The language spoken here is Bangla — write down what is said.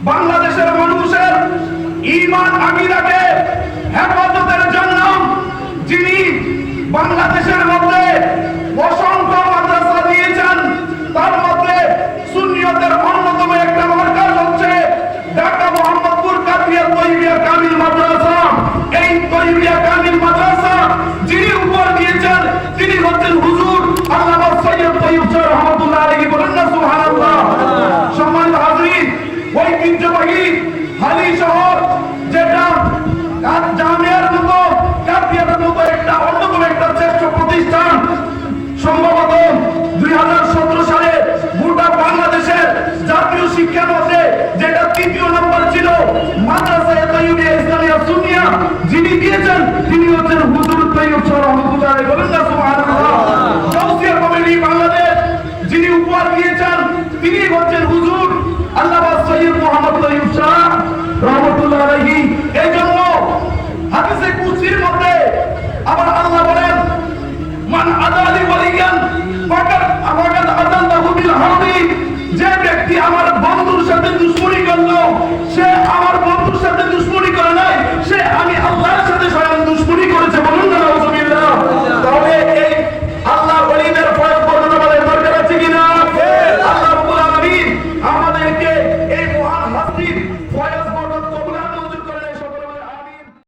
বাংলাদেশের মানুষের ঈমান আকীদাকে হেফাজতের জন্য যিনি বাংলাদেশের মধ্যে অসংখ্য মাদ্রাসা দিয়েছেন, তার মধ্যে সুন্নিয়তের অন্যতম একটা মার্কাজ হচ্ছে ঢাকা মোহাম্মদপুর কাদিয়া তৈয়বিয়া কামিল মাদ্রাসা। এই তৈয়বিয়া কামিল মাদ্রাসা যিনি উপর দিয়েছেন তিনি হচ্ছেন হুজুর আল্লামা সৈয়দ তৈয়ব শাহ রহমাতুল্লাহ আলাইহি। বলেন না সুবহানাল্লাহ। সম্মানিত হাজরিন, ঐতিহ্যবাহী হালি শহর যেটা জামিয়ার মতো কাদিয়ার মতো একটা অন্যতম একটা শ্রেষ্ঠ প্রতিষ্ঠান, সম্ভবত 2017 সালে গোটা বাংলাদেশের জাতীয় শিক্ষার মধ্যে যেটা তৃতীয় নম্বর ছিল মাদ্রাসায়ে তৈয়বিয়া ইসলামিয়া সুন্নিয়া, যিনি দিয়েছেন তিনি হচ্ছেন হুজুর তৈয়ব শাহ রহমাতুল্লাহ আলাইহি। বলেন না সুবহানাল্লাহ। গাউসিয়া কমিটি বাংলাদেশ যিনি উপহার দিয়েছেন তিনি হচ্ছেন হুজুর আল্লামা সৈয়দ মুহাম্মদ তৈয়ব শাহ রহমাতুল্লাহ আলাইহি। এই জন্য হাদিসে কুদসির মধ্যে আবার আল্লাহ বলেন, মান আদালি ওয়ালিয়ান ফাকাদ আযাল্লাহু বিল হারবি, যে ব্যক্তি আমার বন্ধুর সাথে দুশমনি করলো সে আমার বন্ধুর সাথে